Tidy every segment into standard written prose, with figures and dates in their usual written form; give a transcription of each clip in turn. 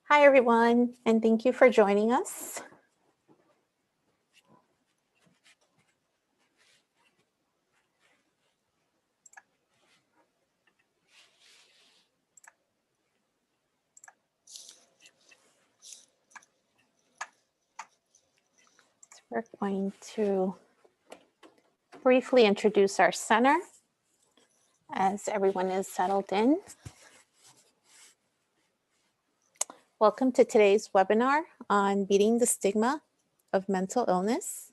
Hi, everyone, and thank you for joining us. We're going to briefly introduce our center as everyone is settled in. Welcome to today's webinar on beating the stigma of mental illness.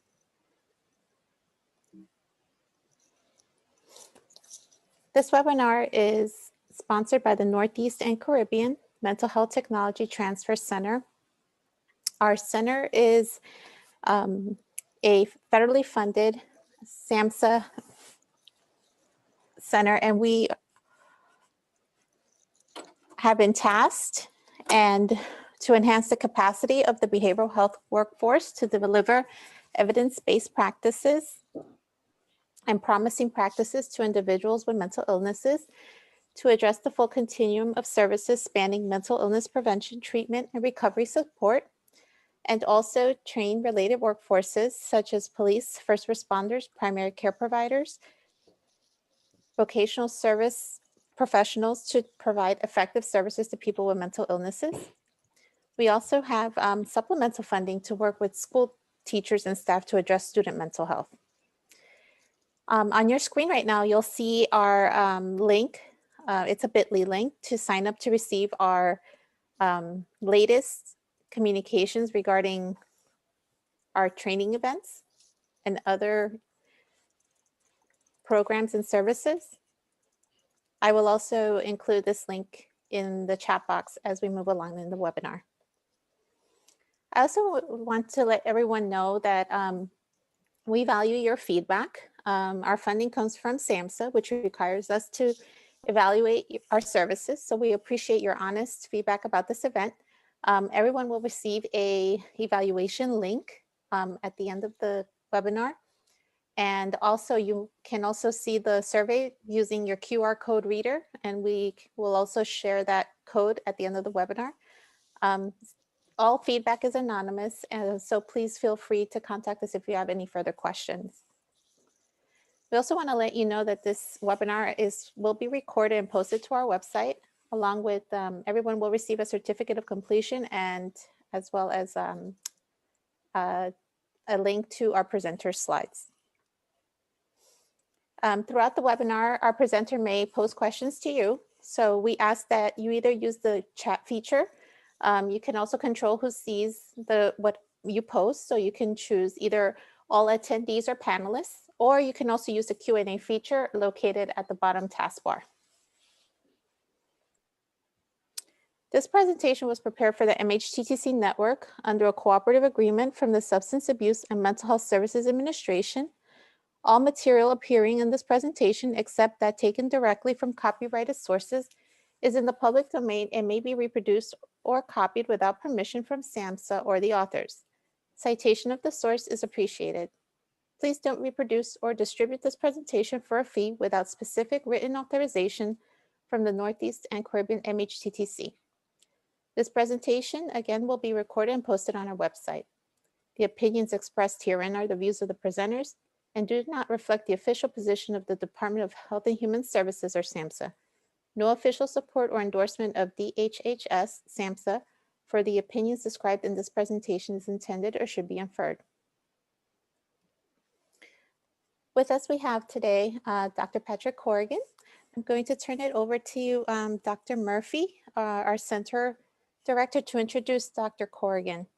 This webinar is sponsored by the Northeast and Caribbean Mental Health Technology Transfer Center. Our center is a federally funded SAMHSA center, and we have been tasked and to enhance the capacity of the behavioral health workforce to deliver evidence-based practices and promising practices to individuals with mental illnesses, to address the full continuum of services spanning mental illness prevention, treatment, and recovery support, and also train related workforces such as police, first responders, primary care providers, vocational service professionals to provide effective services to people with mental illnesses. We also have supplemental funding to work with school teachers and staff to address student mental health. On your screen right now, you'll see our link. It's a bit.ly link to sign up to receive our latest communications regarding our training events and other programs and services. I will also include this link in the chat box as we move along in the webinar. I also want to let everyone know that we value your feedback. Our funding comes from SAMHSA, which requires us to evaluate our services. So we appreciate your honest feedback about this event. Everyone will receive a evaluation link at the end of the webinar. And also you can also see the survey using your QR code reader, and we will also share that code at the end of the webinar. All feedback is anonymous, and so please feel free to contact us if you have any further questions. We also want to let you know that this webinar will be recorded and posted to our website, along with everyone will receive a certificate of completion, and as well as a link to our presenter slides. Throughout the webinar, our presenter may pose questions to you. So we ask that you either use the chat feature. You can also control who sees what you post. So you can choose either all attendees or panelists, or you can also use the Q&A feature located at the bottom taskbar. This presentation was prepared for the MHTTC network under a cooperative agreement from the Substance Abuse and Mental Health Services Administration. All material appearing in this presentation, except that taken directly from copyrighted sources, is in the public domain and may be reproduced or copied without permission from SAMHSA or the authors. Citation of the source is appreciated. Please don't reproduce or distribute this presentation for a fee without specific written authorization from the Northeast and Caribbean MHTTC. This presentation, again, will be recorded and posted on our website. The opinions expressed herein are the views of the presenters and do not reflect the official position of the Department of Health and Human Services or SAMHSA. No official support or endorsement of DHHS, SAMHSA, for the opinions described in this presentation is intended or should be inferred. With us we have today Dr. Patrick Corrigan. I'm going to turn it over to you, Dr. Murphy, our Center Director, to introduce Dr. Corrigan.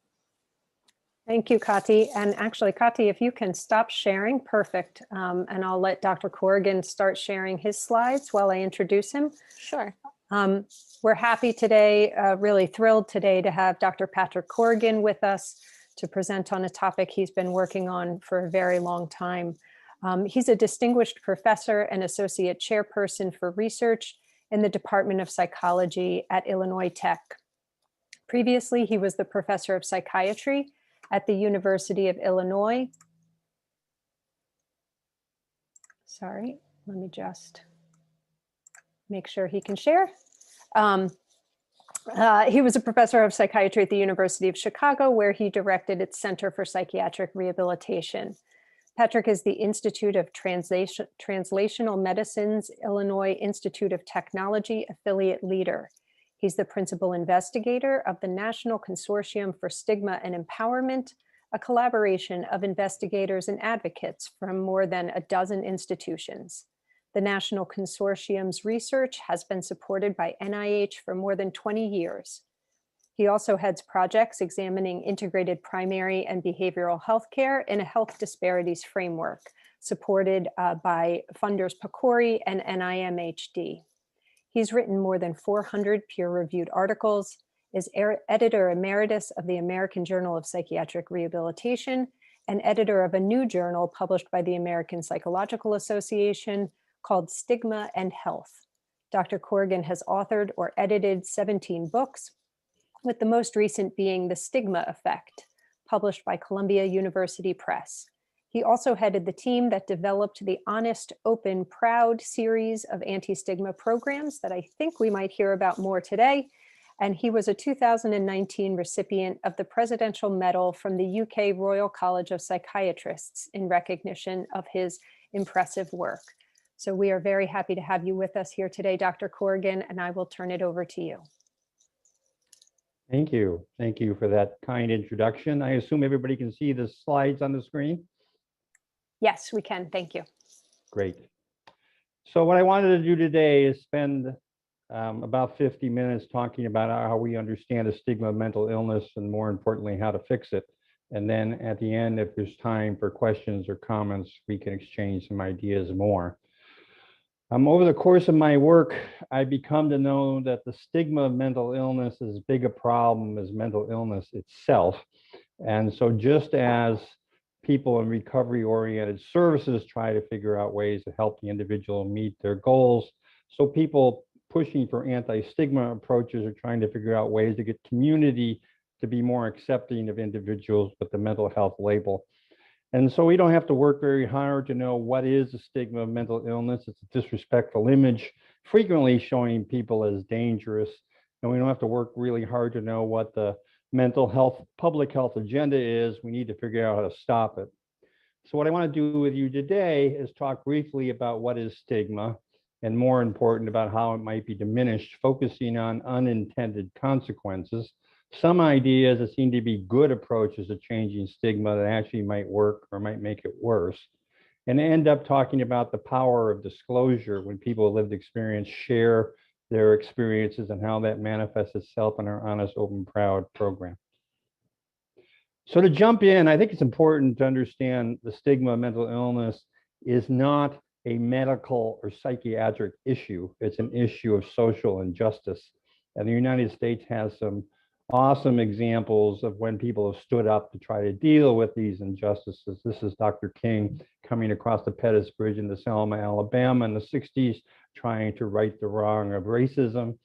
Thank you, Kati. And actually, Kati, if you can stop sharing, perfect. And I'll let Dr. Corrigan start sharing his slides while I introduce him. Sure. We're happy today, really thrilled today to have Dr. Patrick Corrigan with us to present on a topic he's been working on for a very long time. He's a distinguished professor and associate chairperson for research in the Department of Psychology at Illinois Tech. Previously, he was the professor of psychiatry at the University of Illinois. Sorry, let me just make sure he can share. He was a professor of psychiatry at the University of Chicago, where he directed its Center for Psychiatric Rehabilitation. Patrick is the Institute of Translational Medicine's Illinois Institute of Technology affiliate leader. He's the principal investigator of the National Consortium for Stigma and Empowerment, a collaboration of investigators and advocates from more than a dozen institutions. The National Consortium's research has been supported by NIH for more than 20 years. He also heads projects examining integrated primary and behavioral health care in a health disparities framework, supported by funders PCORI and NIMHD. He's written more than 400 peer-reviewed articles, is editor emeritus of the American Journal of Psychiatric Rehabilitation, and editor of a new journal published by the American Psychological Association called Stigma and Health. Dr. Corrigan has authored or edited 17 books, with the most recent being The Stigma Effect, published by Columbia University Press. He also headed the team that developed the Honest, Open, Proud series of anti-stigma programs that I think we might hear about more today. And he was a 2019 recipient of the Presidential Medal from the UK Royal College of Psychiatrists in recognition of his impressive work. So we are very happy to have you with us here today, Dr. Corrigan, and I will turn it over to you. Thank you. Thank you for that kind introduction. I assume everybody can see the slides on the screen? Yes, we can. Thank you. Great. So what I wanted to do today is spend about 50 minutes talking about how we understand the stigma of mental illness and, more importantly, how to fix it. And then at the end, if there's time for questions or comments, we can exchange some ideas more. Over the course of my work, I've become to know that the stigma of mental illness is as big a problem as mental illness itself. And so just as people in recovery-oriented services try to figure out ways to help the individual meet their goals, so people pushing for anti-stigma approaches are trying to figure out ways to get community to be more accepting of individuals with the mental health label. And so we don't have to work very hard to know what is the stigma of mental illness. It's a disrespectful image, frequently showing people as dangerous. And we don't have to work really hard to know what the mental health, public health agenda is. We need to figure out how to stop it. So what I want to do with you today is talk briefly about what is stigma, and more important, about how it might be diminished, focusing on unintended consequences. Some ideas that seem to be good approaches to changing stigma that actually might work or might make it worse. And end up talking about the power of disclosure when people with lived experience share their experiences and how that manifests itself in our Honest, Open, Proud program. So to jump in, I think it's important to understand the stigma of mental illness is not a medical or psychiatric issue. It's an issue of social injustice. And the United States has some awesome examples of when people have stood up to try to deal with these injustices. This is Dr. King coming across the Pettus Bridge in Selma, Alabama in the 60s, trying to right the wrong of racism,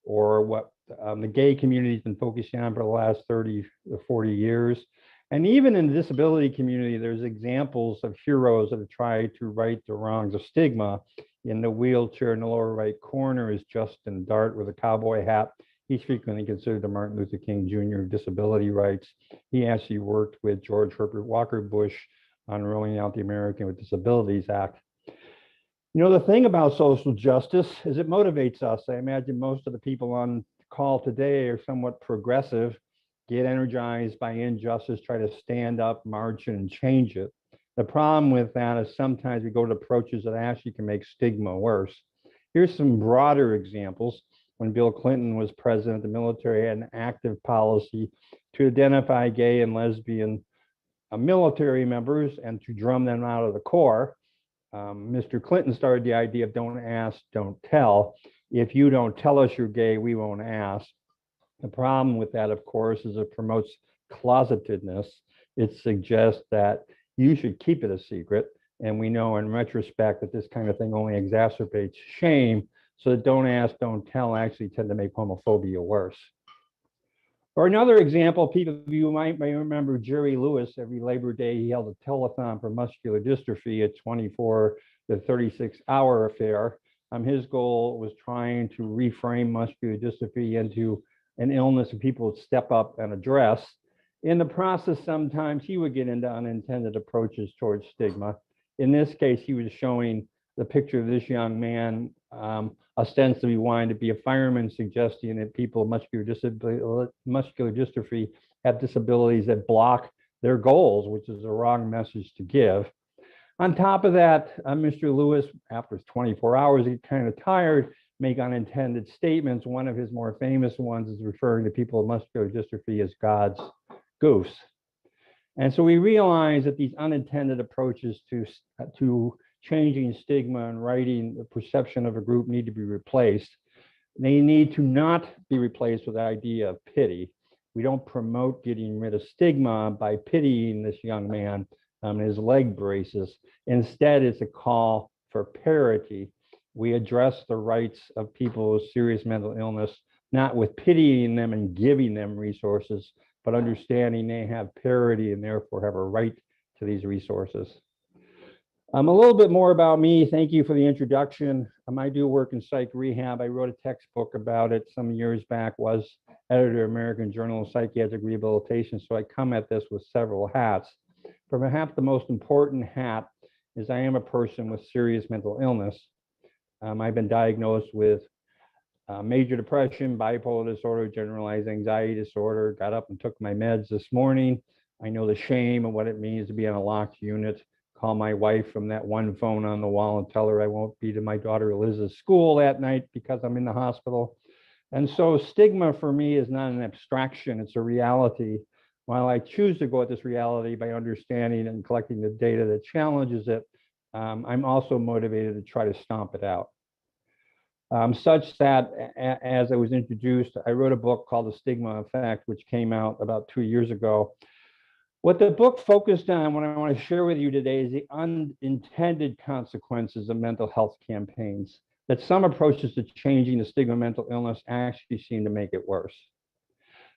or what the gay community has been focusing on for the last 30 or 40 years. And even in the disability community, there's examples of heroes that have tried to right the wrongs of stigma. In the wheelchair in the lower right corner is Justin Dart with a cowboy hat. He's frequently considered the Martin Luther King Jr. of disability rights. He actually worked with George Herbert Walker Bush on rolling out the American with Disabilities Act. You know, the thing about social justice is it motivates us. I imagine most of the people on the call today are somewhat progressive, get energized by injustice, try to stand up, march, and change it. The problem with that is sometimes we go to approaches that actually can make stigma worse. Here's some broader examples. When Bill Clinton was president, the military had an active policy to identify gay and lesbian military members and to drum them out of the Corps. Mr. Clinton started the idea of don't ask, don't tell. If you don't tell us you're gay, we won't ask. The problem with that, of course, is it promotes closetedness. It suggests that you should keep it a secret. And we know in retrospect that this kind of thing only exacerbates shame. So that don't ask, don't tell actually tend to make homophobia worse. Or another example, people of you may remember Jerry Lewis. Every Labor Day, he held a telethon for muscular dystrophy, a 24 to 36-hour affair. His goal was trying to reframe muscular dystrophy into an illness that people would step up and address. In the process, sometimes he would get into unintended approaches towards stigma. In this case, he was showing the picture of this young man ostensibly wanting to be a fireman, suggesting that people with muscular dystrophy have disabilities that block their goals, which is a wrong message to give. On top of that, Mr. Lewis, after 24 hours, he kind of tired, make unintended statements. One of his more famous ones is referring to people with muscular dystrophy as God's goose. And so we realize that these unintended approaches to changing stigma and righting the perception of a group need to be replaced. They need to not be replaced with the idea of pity. We don't promote getting rid of stigma by pitying this young man and his leg braces. Instead, it's a call for parity. We address the rights of people with serious mental illness, not with pitying them and giving them resources, but understanding they have parity and therefore have a right to these resources. A little bit more about me. Thank you for the introduction. I do work in psych rehab. I wrote a textbook about it some years back, was editor of American Journal of Psychiatric Rehabilitation. So I come at this with several hats. Perhaps the most important hat is I am a person with serious mental illness. I've been diagnosed with major depression, bipolar disorder, generalized anxiety disorder, got up and took my meds this morning. I know the shame of what it means to be in a locked unit. Call my wife from that one phone on the wall and tell her I won't be to my daughter Liz's school that night because I'm in the hospital. And so stigma for me is not an abstraction, it's a reality. While I choose to go at this reality by understanding and collecting the data that challenges it, I'm also motivated to try to stomp it out. Such that, as I was introduced, I wrote a book called The Stigma Effect, which came out about 2 years ago. What the book focused on, what I want to share with you today, is the unintended consequences of mental health campaigns, that some approaches to changing the stigma of mental illness actually seem to make it worse.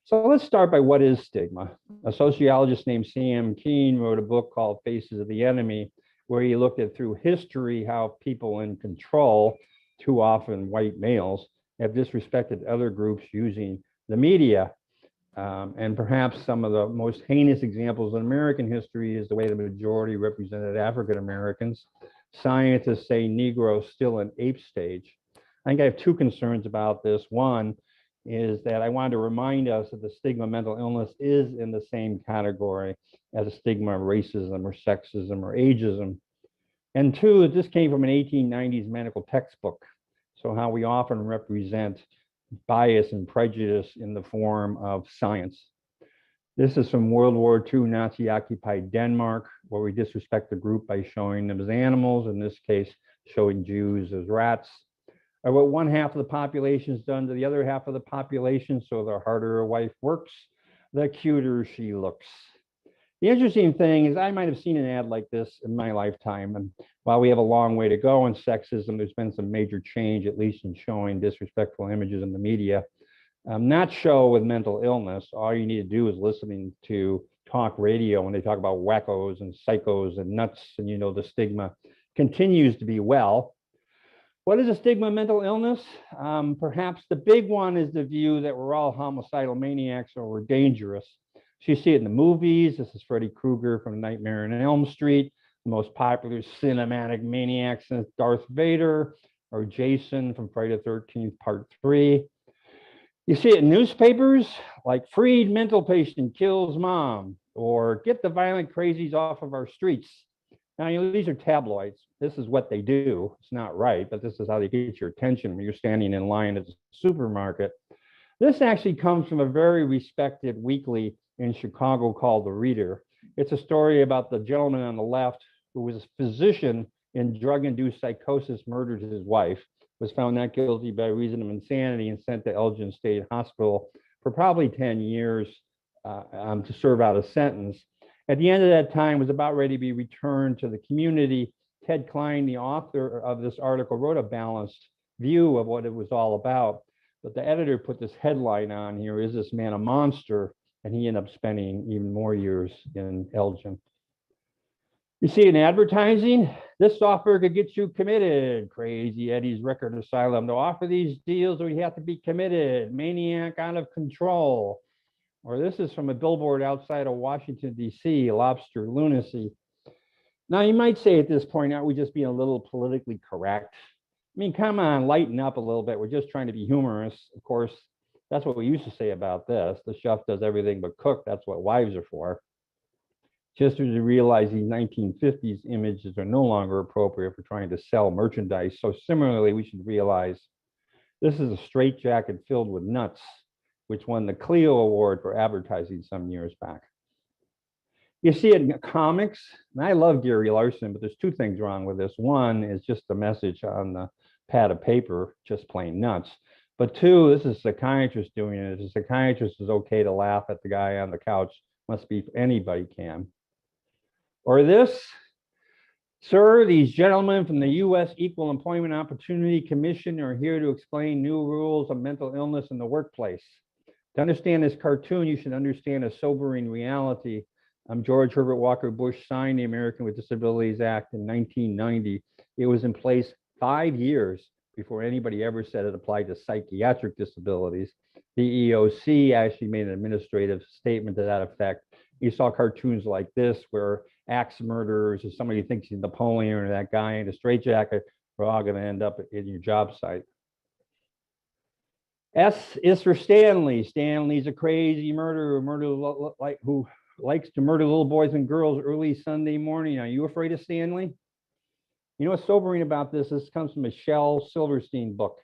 So let's start by what is stigma. A sociologist named Sam Keen wrote a book called Faces of the Enemy, where he looked at through history how people in control, too often white males, have disrespected other groups using the media. And perhaps some of the most heinous examples in American history is the way the majority represented African Americans. Scientists say Negroes still in ape stage. I think I have two concerns about this. One is that I wanted to remind us that the stigma of mental illness is in the same category as a stigma of racism or sexism or ageism. And two, this came from an 1890s medical textbook. So how we often represent bias and prejudice in the form of science. This is from World War II Nazi-occupied Denmark, where we disrespect the group by showing them as animals, in this case, showing Jews as rats. Or what one half of the population has done to the other half of the population, so the harder a wife works, the cuter she looks. The interesting thing is I might have seen an ad like this in my lifetime. And while we have a long way to go in sexism, there's been some major change, at least in showing disrespectful images in the media. Not show with mental illness. All you need to do is listening to talk radio when they talk about wackos and psychos and nuts, and you know the stigma continues to be well. What is a stigma of mental illness? Perhaps the big one is the view that we're all homicidal maniacs or we're dangerous. So you see it in the movies. This is Freddy Krueger from Nightmare on Elm Street, the most popular cinematic maniac since Darth Vader, or Jason from Friday the 13th, Part 3. You see it in newspapers, like freed mental patient kills mom, or get the violent crazies off of our streets. Now, you know, these are tabloids. This is what they do. It's not right, but this is how they get your attention when you're standing in line at the supermarket. This actually comes from a very respected weekly in Chicago called The Reader. It's a story about the gentleman on the left who was a physician in drug-induced psychosis, murdered his wife, was found not guilty by reason of insanity and sent to Elgin State Hospital for probably 10 years to serve out a sentence. At the end of that time, was about ready to be returned to the community. Ted Klein, the author of this article, wrote a balanced view of what it was all about. But the editor put this headline on here, "Is this man a monster?" And he ended up spending even more years in Elgin. You see in advertising, this software could get you committed. Crazy Eddie's Record Asylum. To offer these deals, we have to be committed. Maniac out of control. Or this is from a billboard outside of Washington, D.C., lobster lunacy. Now, you might say at this point, aren't we just being a little politically correct? I mean, come on, lighten up a little bit. We're just trying to be humorous. Of course, that's what we used to say about this. The chef does everything but cook. That's what wives are for. Just as you realize these 1950s images are no longer appropriate for trying to sell merchandise. So similarly, we should realize this is a straitjacket filled with nuts, which won the Clio Award for advertising some years back. You see it in comics, and I love Gary Larson, but there's two things wrong with this. One is just the message on the pad of paper, just plain nuts. But two, this is a psychiatrist doing it. As a psychiatrist, it's okay to laugh at the guy on the couch. Must be anybody can. Or this, sir, these gentlemen from the U.S. Equal Employment Opportunity Commission are here to explain new rules of mental illness in the workplace. To understand this cartoon, you should understand a sobering reality. George Herbert Walker Bush signed the American with Disabilities Act in 1990. It was in place 5 years before anybody ever said it applied to psychiatric disabilities. The EOC actually made an administrative statement to that effect. You saw cartoons like this where axe murderers or somebody who thinks he's Napoleon or that guy in a straitjacket are all going to end up in your job site. S is for Stanley. Stanley's a crazy murderer, who likes to murder little boys and girls early Sunday morning. Are you afraid of Stanley? You know what's sobering about this? This comes from a Shel Silverstein book,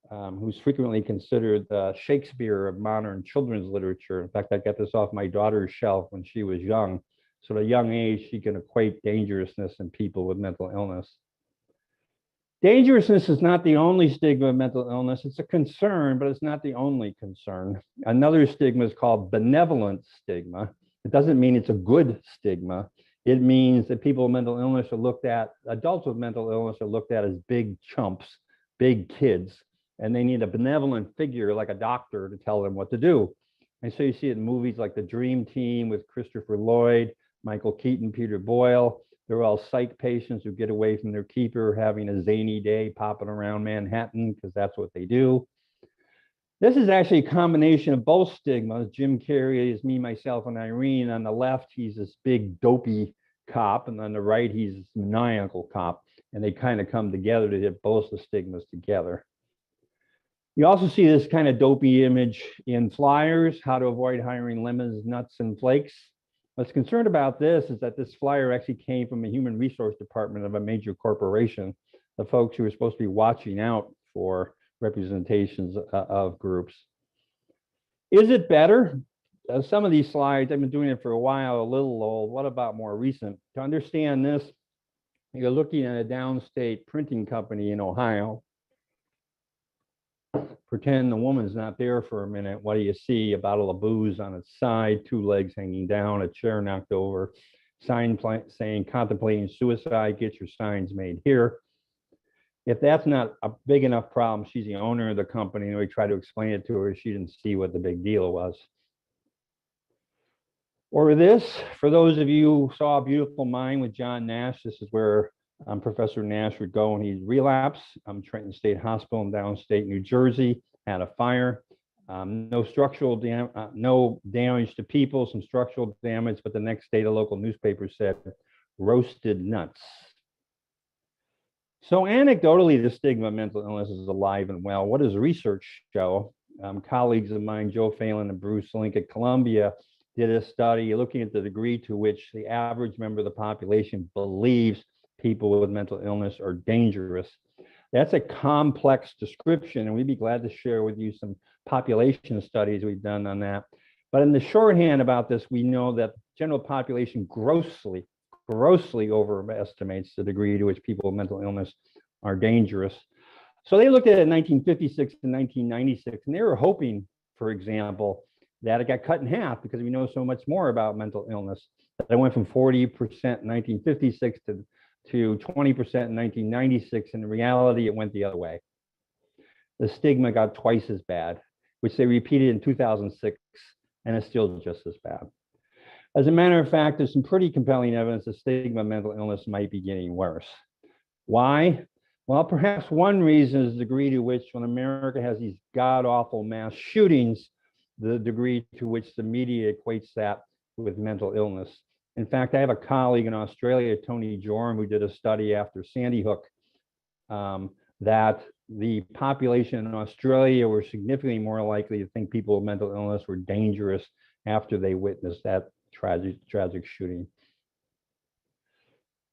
who's frequently considered the Shakespeare of modern children's literature. In fact, I got this off my daughter's shelf when she was young. So at a young age, she can equate dangerousness in people with mental illness. Dangerousness is not the only stigma of mental illness. It's a concern, but it's not the only concern. Another stigma is called benevolent stigma. It doesn't mean it's a good stigma. It means that people with mental illness are looked at, adults with mental illness are looked at as big chumps, big kids, and they need a benevolent figure like a doctor to tell them what to do. And so you see it in movies like The Dream Team with Christopher Lloyd, Michael Keaton, Peter Boyle. They're all psych patients who get away from their keeper, having a zany day, popping around Manhattan, because that's what they do. This is actually a combination of both stigmas. Jim Carrey is Me, Myself, and Irene. On the left, he's this big dopey cop, and on the right, he's this maniacal cop. And they kind of come together to hit both the stigmas together. You also see this kind of dopey image in flyers, how to avoid hiring lemons, nuts, and flakes. What's concerned about this is that this flyer actually came from a human resource department of a major corporation, the folks who are supposed to be watching out for representations of groups. Is it better? Some of these slides, I've been doing it for a while, a little old. What about more recent? To understand this, you're looking at a downstate printing company in Ohio. Pretend the woman's not there for a minute. What do you see? A bottle of booze on its side, 2 legs hanging down, a chair knocked over, sign saying contemplating suicide, get your signs made here. If that's not a big enough problem, she's the owner of the company, and we try to explain it to her. She didn't see what the big deal was. Or this, for those of you who saw A Beautiful Mind with John Nash, this is where Professor Nash would go when he'd relapse. Trenton State Hospital in downstate New Jersey had a fire. No damage to people, some structural damage, but the next day the local newspaper said, roasted nuts. So anecdotally, the stigma of mental illness is alive and well. What does research show? Colleagues of mine, Joe Phelan and Bruce Link at Columbia, did a study looking at the degree to which the average member of the population believes people with mental illness are dangerous. That's a complex description, and we'd be glad to share with you some population studies we've done on that. But in the shorthand about this, we know that the general population grossly overestimates the degree to which people with mental illness are dangerous. So they looked at it in 1956 and 1996, and they were hoping, for example, that it got cut in half because we know so much more about mental illness. That it went from 40% in 1956 to 20% in 1996. In reality, it went the other way. The stigma got twice as bad, which they repeated in 2006, and it's still just as bad. As a matter of fact, there's some pretty compelling evidence that stigma of mental illness might be getting worse. Why? Well, perhaps one reason is the degree to which, when America has these god-awful mass shootings, the degree to which the media equates that with mental illness. In fact, I have a colleague in Australia, Tony Joram, who did a study after Sandy Hook, that the population in Australia were significantly more likely to think people with mental illness were dangerous after they witnessed that tragic shooting.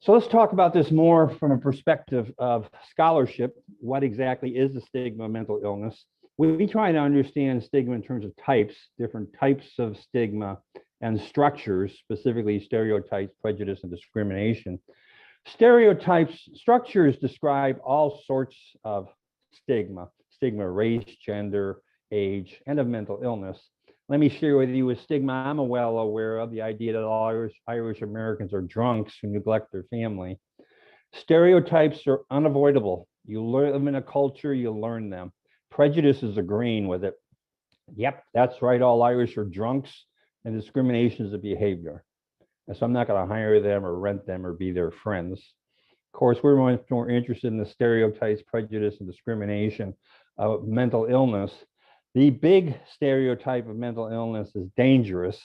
So let's talk about this more from a perspective of scholarship. What exactly is the stigma of mental illness? We try to understand stigma in terms of types, different types of stigma and structures, specifically stereotypes, prejudice, and discrimination. Stereotypes, structures describe all sorts of stigma, race, gender, age, and of mental illness. Let me share with you a stigma I'm well aware of, the idea that all Irish Americans are drunks who neglect their family. Stereotypes are unavoidable. You live in a culture, you learn them. Prejudice is agreeing with it. Yep, that's right, all Irish are drunks, and discrimination is a behavior. And so I'm not going to hire them or rent them or be their friends. Of course, we're much more interested in the stereotypes, prejudice, and discrimination of mental illness. The big stereotype of mental illness is dangerous,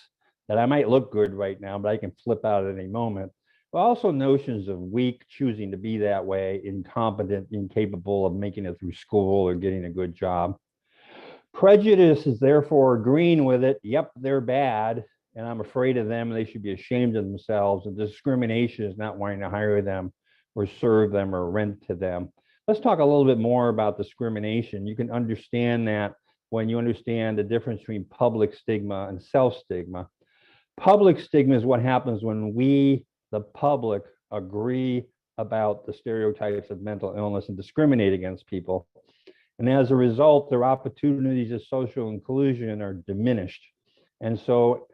that I might look good right now, but I can flip out at any moment. But also notions of weak, choosing to be that way, incompetent, incapable of making it through school or getting a good job. Prejudice is therefore agreeing with it. Yep, they're bad, and I'm afraid of them, and they should be ashamed of themselves. And discrimination is not wanting to hire them or serve them or rent to them. Let's talk a little bit more about discrimination. You can understand that when you understand the difference between public stigma and self-stigma. Public stigma is what happens when we, the public, agree about the stereotypes of mental illness and discriminate against people. And as a result, their opportunities of social inclusion are diminished. And so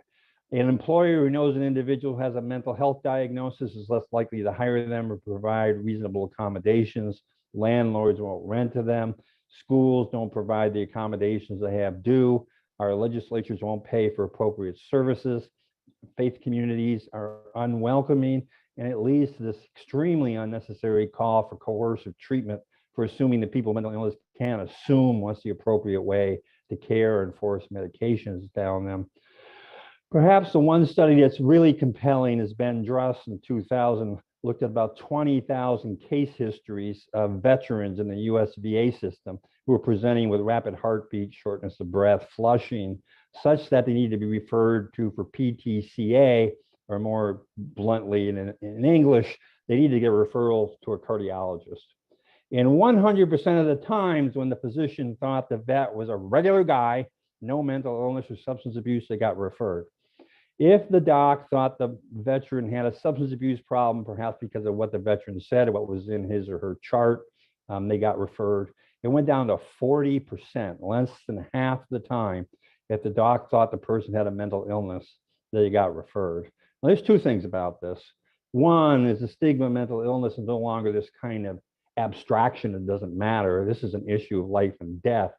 an employer who knows an individual has a mental health diagnosis is less likely to hire them or provide reasonable accommodations. Landlords won't rent to them. Schools don't provide the accommodations they have due. Our legislatures won't pay for appropriate services. Faith communities are unwelcoming, and it leads to this extremely unnecessary call for coercive treatment for assuming that people with mental illness can't assume what's the appropriate way to care and force medications down them. Perhaps the one study that's really compelling is Ben Druss in 2000 looked at about 20,000 case histories of veterans in the US VA system who were presenting with rapid heartbeat, shortness of breath, flushing, such that they need to be referred to for PTCA, or more bluntly in English, they need to get referrals to a cardiologist. And 100% of the times when the physician thought the vet was a regular guy, no mental illness or substance abuse, they got referred. If the doc thought the veteran had a substance abuse problem, perhaps because of what the veteran said or what was in his or her chart, they got referred. It went down to 40%, less than half the time. If the doc thought the person had a mental illness, they got referred. Now, there's two things about this. One is the stigma of mental illness is no longer this kind of abstraction that doesn't matter. This is an issue of life and death.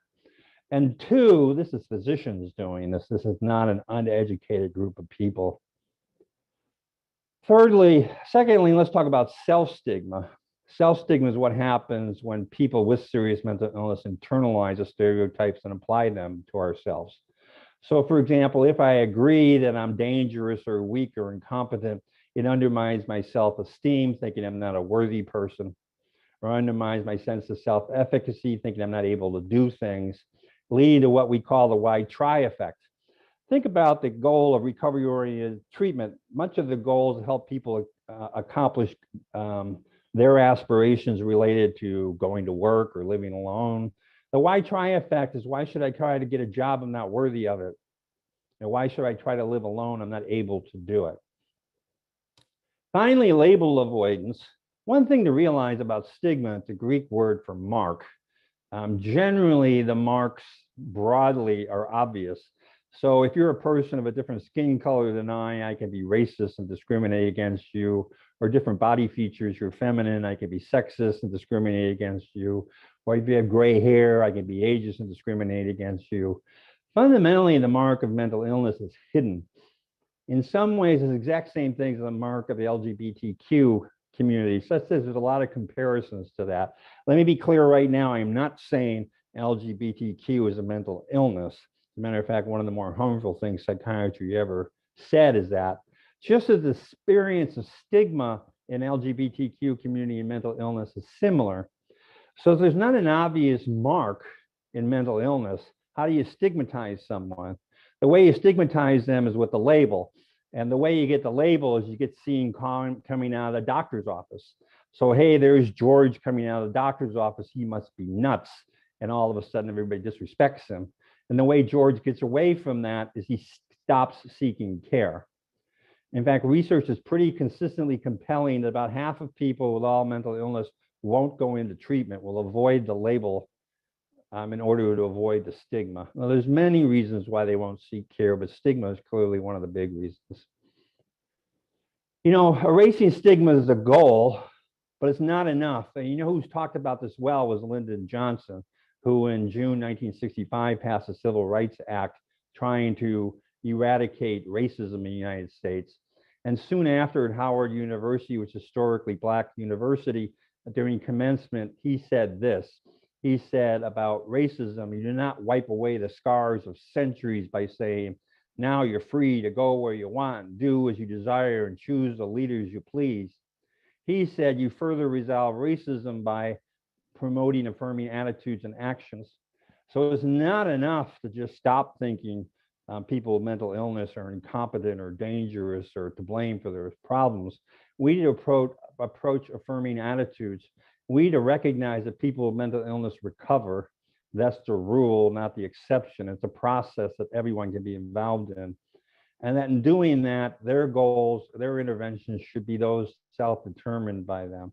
And two, this is physicians doing this. This is not an uneducated group of people. Secondly, let's talk about self-stigma. Self-stigma is what happens when people with serious mental illness internalize the stereotypes and apply them to ourselves. So for example, if I agree that I'm dangerous or weak or incompetent, it undermines my self-esteem, thinking I'm not a worthy person, or undermines my sense of self-efficacy, thinking I'm not able to do things, leading to what we call the why try effect. Think about the goal of recovery-oriented treatment. Much of the goals help people accomplish their aspirations related to going to work or living alone. The why try effect is, why should I try to get a job? I'm not worthy of it. And why should I try to live alone? I'm not able to do it. Finally, label avoidance. One thing to realize about stigma, it's a Greek word for mark. Generally, the marks broadly are obvious. So if you're a person of a different skin color than I can be racist and discriminate against you, or different body features, you're feminine, I can be sexist and discriminate against you. Or if you have gray hair, I can be ageist and discriminate against you. Fundamentally, the mark of mental illness is hidden. In some ways, it's the exact same thing as the mark of the LGBTQ community. Such that there's a lot of comparisons to that. Let me be clear right now, I am not saying LGBTQ is a mental illness. As a matter of fact, one of the more harmful things psychiatry ever said is that just as the experience of stigma in LGBTQ community and mental illness is similar, so if there's not an obvious mark in mental illness, how do you stigmatize someone? The way you stigmatize them is with the label. And the way you get the label is you get seen coming out of the doctor's office. So, hey, there's George coming out of the doctor's office. He must be nuts. And all of a sudden, everybody disrespects him. And the way George gets away from that is he stops seeking care. In fact, research is pretty consistently compelling that about half of people with all mental illness won't go into treatment, will avoid the label in order to avoid the stigma. Now, there's many reasons why they won't seek care, but stigma is clearly one of the big reasons. You know, erasing stigma is a goal, but it's not enough. And you know who's talked about this well was Lyndon Johnson, who in June 1965 passed the Civil Rights Act trying to eradicate racism in the United States. And soon after at Howard University, which is historically Black university, during commencement, he said this. He said about racism, you do not wipe away the scars of centuries by saying, now you're free to go where you want, do as you desire, and choose the leaders you please. He said you further resolve racism by promoting affirming attitudes and actions. So it's not enough to just stop thinking people with mental illness are incompetent or dangerous or to blame for their problems. We need to approach affirming attitudes. We need to recognize that people with mental illness recover. That's the rule, not the exception. It's a process that everyone can be involved in. And that in doing that, their goals, their interventions should be those self-determined by them.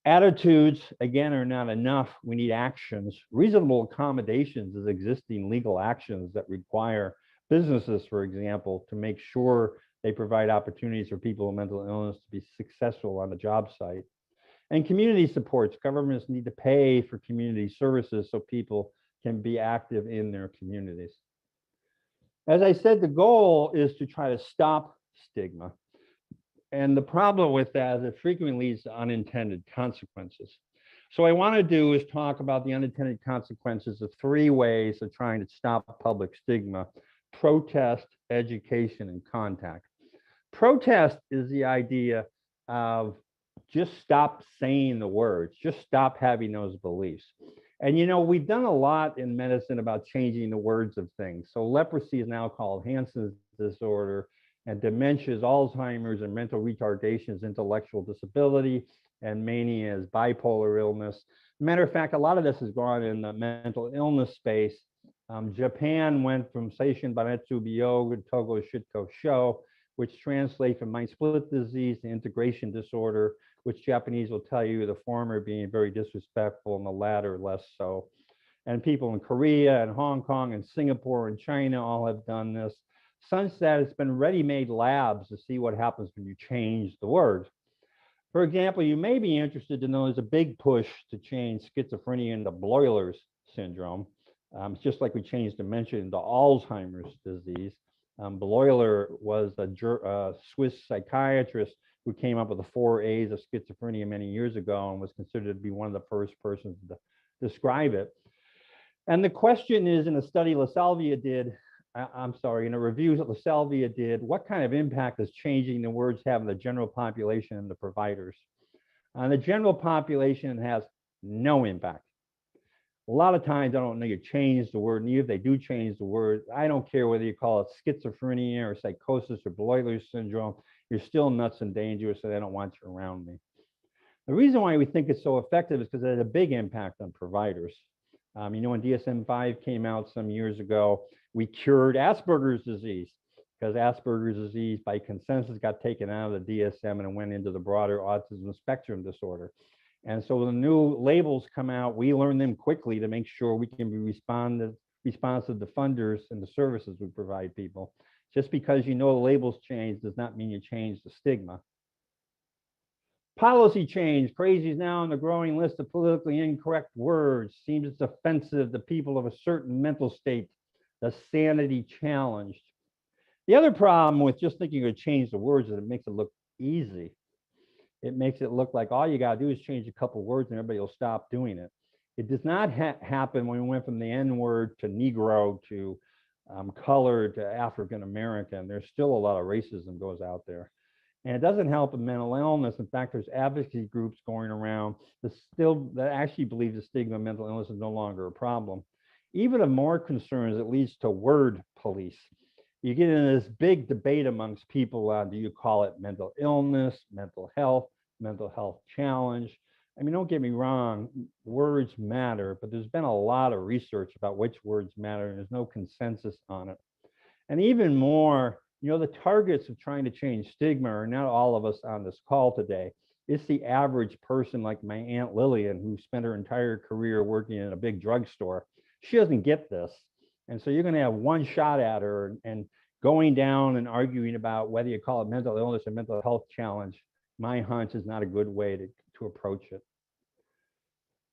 Attitudes, again, are not enough. We need actions. Reasonable accommodations is existing legal actions that require businesses, for example, to make sure they provide opportunities for people with mental illness to be successful on the job site. And community supports. Governments need to pay for community services so people can be active in their communities. As I said, the goal is to try to stop stigma. And the problem with that is it frequently leads to unintended consequences. So what I want to do is talk about the unintended consequences of 3 ways of trying to stop public stigma: protest, education, and contact. Protest is the idea of just stop saying the words, just stop having those beliefs. And you know, we've done a lot in medicine about changing the words of things. So leprosy is now called Hansen's disorder, and dementia is Alzheimer's, and mental retardation is intellectual disability, and mania is bipolar illness. Matter of fact, a lot of this has gone in the mental illness space. Japan went from Seishin Banetsu Byoga Togo Shitko Sho, which translates from mind split disease to integration disorder, which Japanese will tell you the former being very disrespectful and the latter less so. And people in Korea and Hong Kong and Singapore and China all have done this. Such that it's been ready-made labs to see what happens when you change the words. For example, you may be interested to know there's a big push to change schizophrenia into Bloyler's syndrome. It's just like we changed dementia into Alzheimer's disease. Bloyler was a Swiss psychiatrist who came up with the 4 A's of schizophrenia many years ago and was considered to be one of the first persons to describe it. And the question is, in a study LaSalvia did, in a review that LaSalvia did, what kind of impact does changing the words have on the general population and the providers? On the general population, it has no impact. A lot of times, I don't know, you change the word, and even if they do change the word, I don't care whether you call it schizophrenia or psychosis or Bloyler's syndrome, you're still nuts and dangerous, and I don't want you around me. The reason why we think it's so effective is because it had a big impact on providers. You know, when DSM-5 came out some years ago, we cured Asperger's disease because Asperger's disease, by consensus, got taken out of the DSM and it went into the broader autism spectrum disorder. And so when the new labels come out, we learn them quickly to make sure we can be responsive to funders and the services we provide people. Just because you know the labels change does not mean you change the stigma. Policy change. Crazy is now on the growing list of politically incorrect words. Seems it's offensive to people of a certain mental state, the sanity challenged. The other problem with just thinking you change the words is it makes it look easy. It makes it look like all you got to do is change a couple words and everybody will stop doing it. It does not happen when we went from the N word to Negro to colored to African American. There's still a lot of racism goes out there. And it doesn't help with mental illness. In fact, there's advocacy groups going around that actually believe the stigma of mental illness is no longer a problem. Even of more concerns, it leads to word police. You get into this big debate amongst people on do you call it mental illness, mental health challenge. I mean, don't get me wrong, words matter, but there's been a lot of research about which words matter, and there's no consensus on it. And even more, the targets of trying to change stigma are not all of us on this call today. It's the average person like my Aunt Lillian, who spent her entire career working in a big drugstore. She doesn't get this. And so you're going to have one shot at her, and going down and arguing about whether you call it mental illness or mental health challenge, my hunch is not a good way to approach it.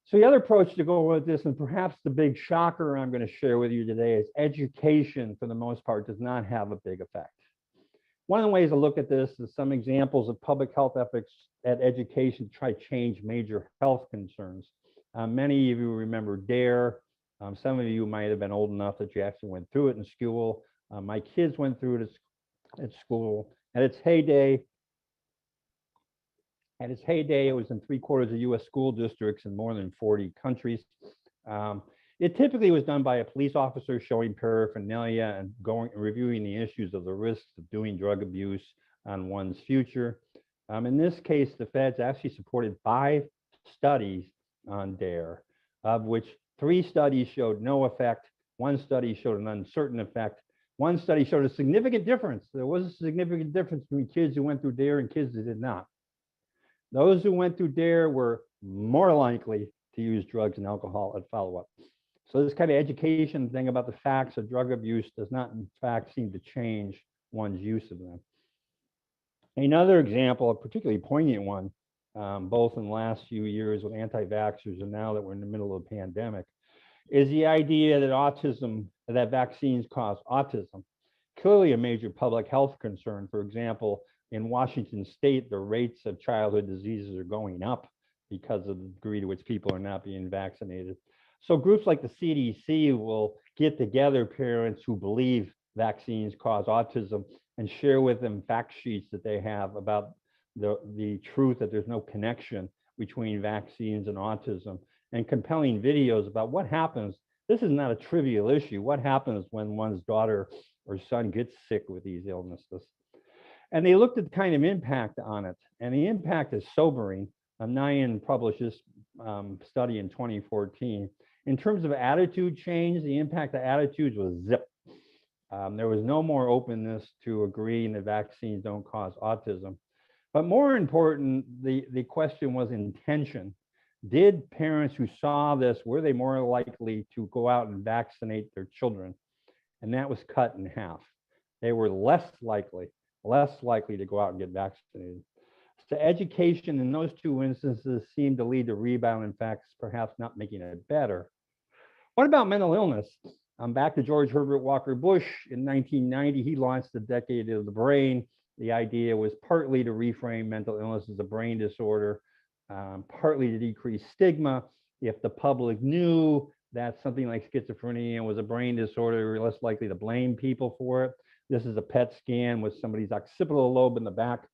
So the other approach to go with this, and perhaps the big shocker I'm going to share with you today, is education, for the most part, does not have a big effect. One of the ways to look at this is some examples of public health efforts at education to try to change major health concerns. Many of you remember DARE. Some of you might have been old enough that you actually went through it in school. My kids went through it at school. At its heyday, it was in 3/4 of US school districts in more than 40 countries. It typically was done by a police officer showing paraphernalia and reviewing the issues of the risks of doing drug abuse on one's future. In this case, the feds actually supported 5 studies on DARE, of which 3 studies showed no effect. 1 study showed an uncertain effect. 1 study showed a significant difference. There was a significant difference between kids who went through DARE and kids that did not. Those who went through DARE were more likely to use drugs and alcohol at follow-up. So this kind of education thing about the facts of drug abuse does not, in fact, seem to change one's use of them. Another example, a particularly poignant one, both in the last few years with anti-vaxxers and now that we're in the middle of a pandemic, is the idea that vaccines cause autism. Clearly a major public health concern. For example, in Washington state, the rates of childhood diseases are going up because of the degree to which people are not being vaccinated. So groups like the CDC will get together parents who believe vaccines cause autism and share with them fact sheets that they have about the truth that there's no connection between vaccines and autism, and compelling videos about what happens. This is not a trivial issue. What happens when one's daughter or son gets sick with these illnesses? And they looked at the kind of impact on it, and the impact is sobering. Nyan published this study in 2014. In terms of attitude change, the impact of attitudes was zip. There was no more openness to agreeing that vaccines don't cause autism. But more important, the question was intention. Did parents who saw this, were they more likely to go out and vaccinate their children? And that was cut in half. They were less likely to go out and get vaccinated. So education in those 2 instances seemed to lead to rebound, in fact, perhaps not making it better. What about mental illness? Back to George Herbert Walker Bush in 1990, he launched the Decade of the Brain. The idea was partly to reframe mental illness as a brain disorder, partly to decrease stigma. If the public knew that something like schizophrenia was a brain disorder, we were less likely to blame people for it. This is a PET scan with somebody's occipital lobe in the back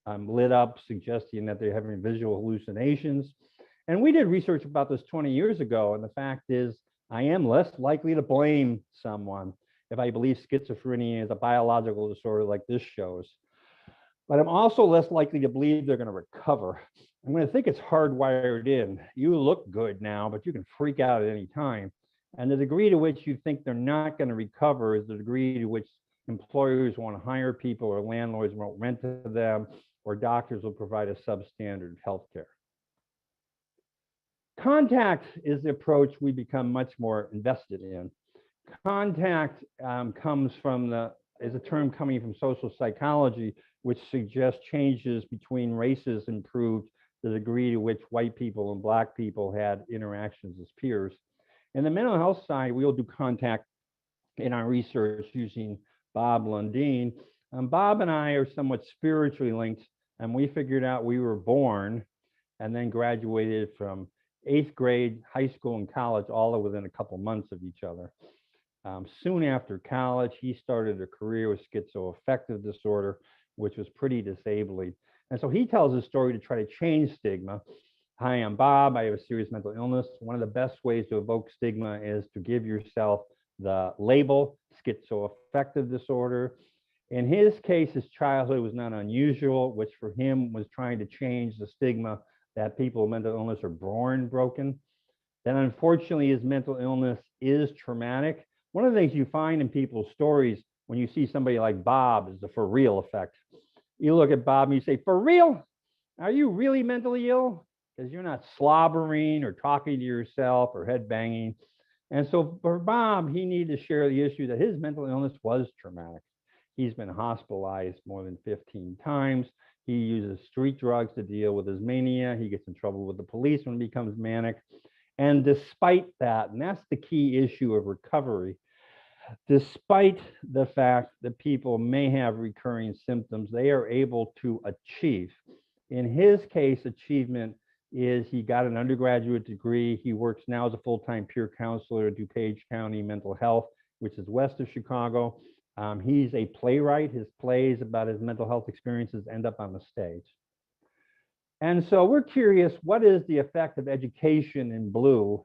lit up, suggesting that they're having visual hallucinations. And we did research about this 20 years ago, and the fact is, I am less likely to blame someone if I believe schizophrenia is a biological disorder like this shows. But I'm also less likely to believe they're going to recover. I'm going to think it's hardwired in. You look good now, but you can freak out at any time. And the degree to which you think they're not going to recover is the degree to which employers want to hire people, or landlords won't rent to them, or doctors will provide a substandard health care. Contact is the approach we become much more invested in. Contact is a term coming from social psychology, which suggests changes between races improved the degree to which white people and Black people had interactions as peers. In the mental health side, we'll do contact in our research using Bob Lundeen. Bob and I are somewhat spiritually linked, and we figured out we were born and then graduated from 8th grade, high school, and college, all within a couple months of each other. Soon after college, he started a career with schizoaffective disorder, which was pretty disabling. And so he tells his story to try to change stigma. Hi, I'm Bob. I have a serious mental illness. One of the best ways to evoke stigma is to give yourself the label schizoaffective disorder. In his case, his childhood was not unusual, which for him was trying to change the stigma that people with mental illness are born broken. Then unfortunately, his mental illness is traumatic. One of the things you find in people's stories when you see somebody like Bob is the for real effect. You look at Bob and you say, for real? Are you really mentally ill? Because you're not slobbering or talking to yourself or head banging. And so for Bob, he needed to share the issue that his mental illness was traumatic. He's been hospitalized more than 15 times. He uses street drugs to deal with his mania. He gets in trouble with the police when he becomes manic. And despite that, and that's the key issue of recovery, despite the fact that people may have recurring symptoms, they are able to achieve. In his case, achievement is he got an undergraduate degree. He works now as a full-time peer counselor at DuPage County Mental Health, which is west of Chicago. He's a playwright. His plays about his mental health experiences end up on the stage. And so we're curious, what is the effect of education in blue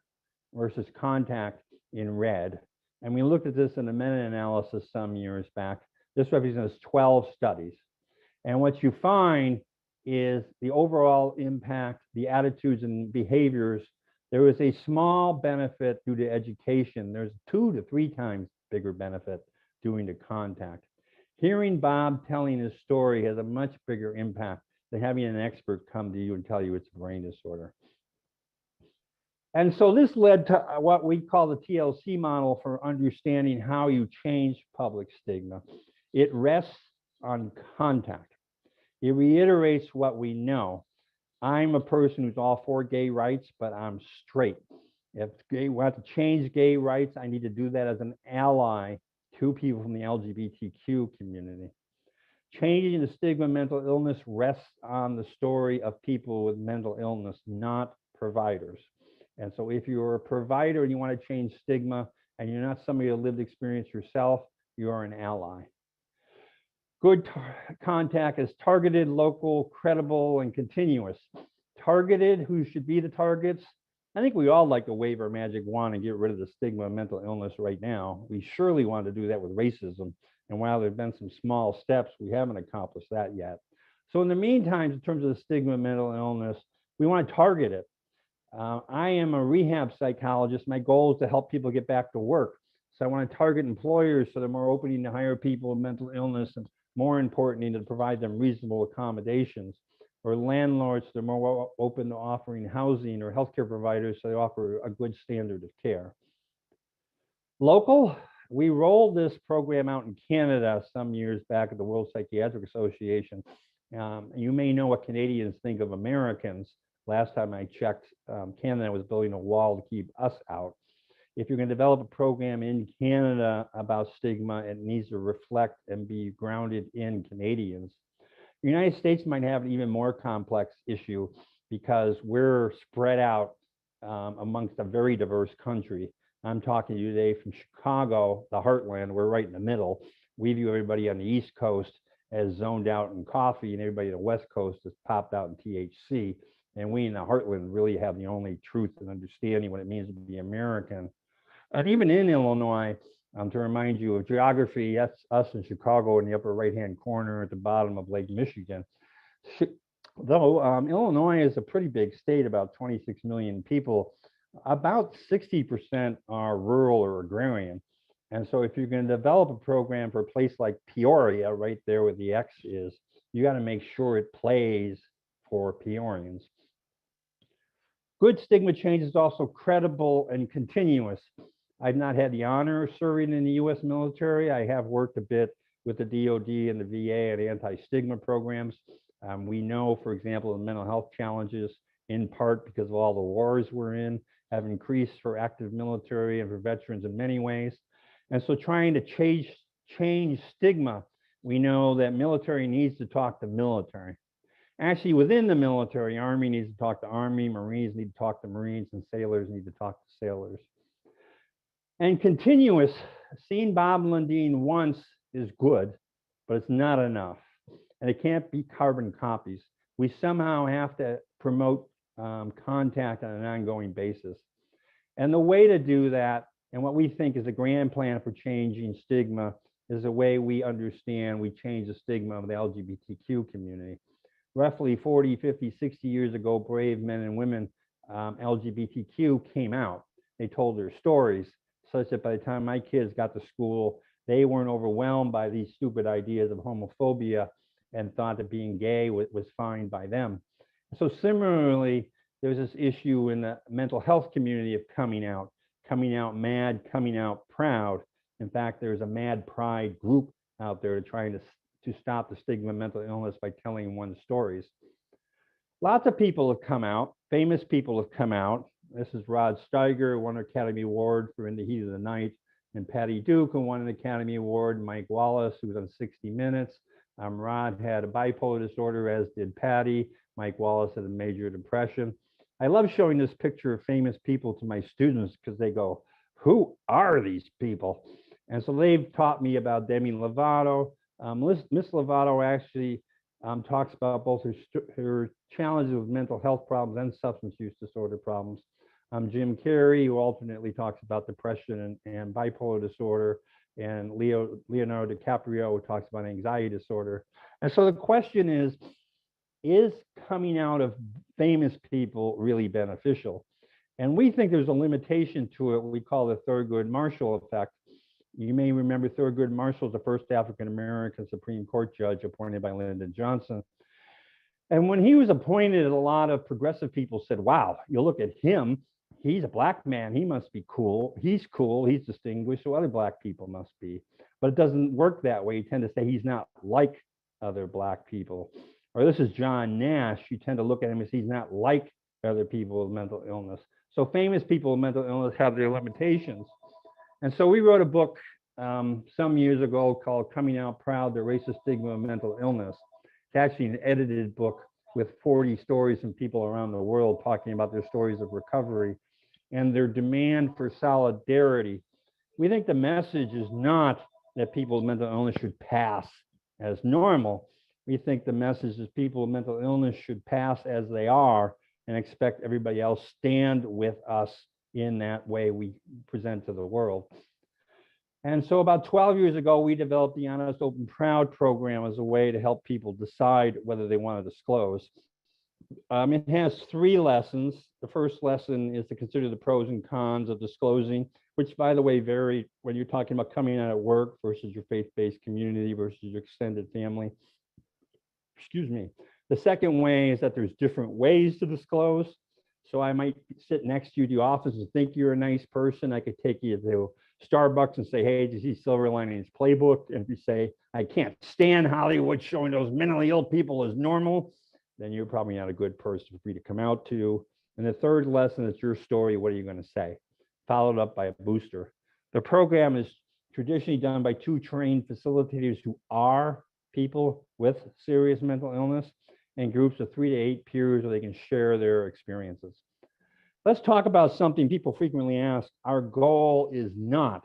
versus contact in red? And we looked at this in a meta-analysis some years back. This represents 12 studies. And what you find is the overall impact, the attitudes and behaviors. There was a small benefit due to education. There's 2 to 3 times bigger benefit due to contact. Hearing Bob telling his story has a much bigger impact than having an expert come to you and tell you it's a brain disorder. And so this led to what we call the TLC model for understanding how you change public stigma. It rests on contact. It reiterates what we know. I'm a person who's all for gay rights, but I'm straight. If we want to change gay rights, I need to do that as an ally to people from the LGBTQ community. Changing the stigma of mental illness rests on the story of people with mental illness, not providers. And so if you're a provider and you want to change stigma and you're not somebody who lived experience yourself, you are an ally. Good contact is targeted, local, credible, and continuous. Targeted, who should be the targets? I think we all like to wave our magic wand and get rid of the stigma of mental illness right now. We surely want to do that with racism. And while there have been some small steps, we haven't accomplished that yet. So in the meantime, in terms of the stigma of mental illness, we want to target it. I am a rehab psychologist. My goal is to help people get back to work. So I want to target employers so they're more opening to hire people with mental illness, and more importantly, to provide them reasonable accommodations. Or landlords, they're more open to offering housing, or healthcare providers, so they offer a good standard of care. Local, we rolled this program out in Canada some years back at the World Psychiatric Association. You may know what Canadians think of Americans. Last time I checked, Canada was building a wall to keep us out. If you're going to develop a program in Canada about stigma, it needs to reflect and be grounded in Canadians. The United States might have an even more complex issue because we're spread out amongst a very diverse country. I'm talking to you today from Chicago, the heartland. We're right in the middle. We view everybody on the East Coast as zoned out in coffee, and everybody on the West Coast is popped out in THC. And we in the heartland really have the only truth and understanding what it means to be American. And even in Illinois, to remind you of geography, that's us in Chicago in the upper right-hand corner at the bottom of Lake Michigan. Though Illinois is a pretty big state, about 26 million people, about 60% are rural or agrarian. And so if you're going to develop a program for a place like Peoria, right there where the X is, you got to make sure it plays for Peorians. Good stigma change is also credible and continuous. I've not had the honor of serving in the US military. I have worked a bit with the DoD and the VA and anti-stigma programs. We know, for example, the mental health challenges, in part because of all the wars we're in, have increased for active military and for veterans in many ways. And so trying to change stigma, we know that military needs to talk to military. Actually, within the military, Army needs to talk to Army, Marines need to talk to Marines, and sailors need to talk to sailors. And continuous, seeing Bob Lundin once is good, but it's not enough. And it can't be carbon copies. We somehow have to promote contact on an ongoing basis. And the way to do that, and what we think is a grand plan for changing stigma, is the way we understand we change the stigma of the LGBTQ community. Roughly 40, 50, 60 years ago, brave men and women, LGBTQ, came out. They told their stories, such that by the time my kids got to school, they weren't overwhelmed by these stupid ideas of homophobia and thought that being gay was fine by them. So similarly, there's this issue in the mental health community of coming out mad, coming out proud. In fact, there's a mad pride group out there trying to stop the stigma of mental illness by telling one's stories. Lots of people have come out, famous people have come out. This is Rod Steiger, won an Academy Award for In the Heat of the Night, and Patty Duke, who won an Academy Award, Mike Wallace, who was on 60 Minutes. Rod had a bipolar disorder, as did Patty. Mike Wallace had a major depression. I love showing this picture of famous people to my students because they go, who are these people? And so they've taught me about Demi Lovato. Miss Lovato actually talks about both her challenges with mental health problems and substance use disorder problems. Jim Carrey, who alternately talks about depression and bipolar disorder, and Leonardo DiCaprio, who talks about anxiety disorder. And so the question is coming out of famous people really beneficial? And we think there's a limitation to it, what we call the Thurgood Marshall effect. You may remember Thurgood Marshall is the first African-American Supreme Court judge appointed by Lyndon Johnson. And when he was appointed, a lot of progressive people said, wow, you look at him, he's a black man, he must be cool, he's distinguished, so other black people must be. But it doesn't work that way. You tend to say he's not like other black people. Or this is John Nash, you tend to look at him as he's not like other people with mental illness. So famous people with mental illness have their limitations. And so we wrote a book some years ago called Coming Out Proud, the Racist Stigma of Mental Illness. It's actually an edited book with 40 stories from people around the world talking about their stories of recovery and their demand for solidarity. We think the message is not that people with mental illness should pass as normal. We think the message is people with mental illness should pass as they are and expect everybody else stand with us in that way we present to the world. And so about 12 years ago, we developed the Honest, Open, Proud program as a way to help people decide whether they want to disclose. It has 3 lessons. The first lesson is to consider the pros and cons of disclosing, which, by the way, vary when you're talking about coming out at work versus your faith-based community versus your extended family. Excuse me. The second way is that there's different ways to disclose. So I might sit next to you at the office and think you're a nice person. I could take you to Starbucks and say, hey, did you see Silver Linings Playbook? And if you say, I can't stand Hollywood showing those mentally ill people as normal, then you're probably not a good person for me to come out to. And the third lesson is your story. What are you going to say? Followed up by a booster. The program is traditionally done by 2 trained facilitators who are people with serious mental illness, and groups of 3 to 8 peers where they can share their experiences. Let's talk about something people frequently ask. Our goal is not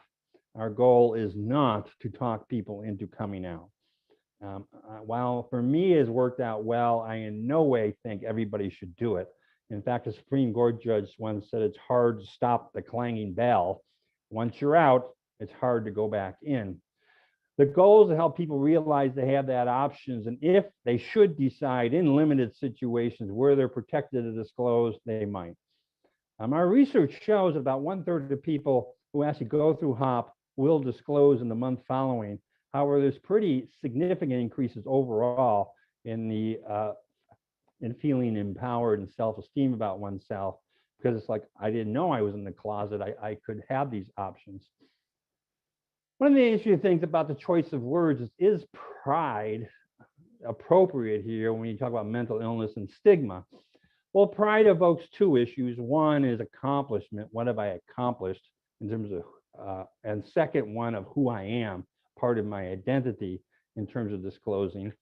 to talk people into coming out. While for me it has worked out well, I in no way think everybody should do it. In fact, a Supreme Court judge once said it's hard to stop the clanging bell. Once you're out, it's hard to go back in. The goal is to help people realize they have that options, and if they should decide in limited situations where they're protected to disclose, they might. Our research shows about 1/3 of the people who actually go through HOP will disclose in the month following. However, there's pretty significant increases overall in the in feeling empowered and self-esteem about oneself, because it's like, I didn't know I was in the closet. I could have these options. One of the interesting things about the choice of words is pride appropriate here when you talk about mental illness and stigma? Well, pride evokes 2 issues. One is accomplishment. What have I accomplished in terms of, and second one of who I am. part of my identity in terms of disclosing.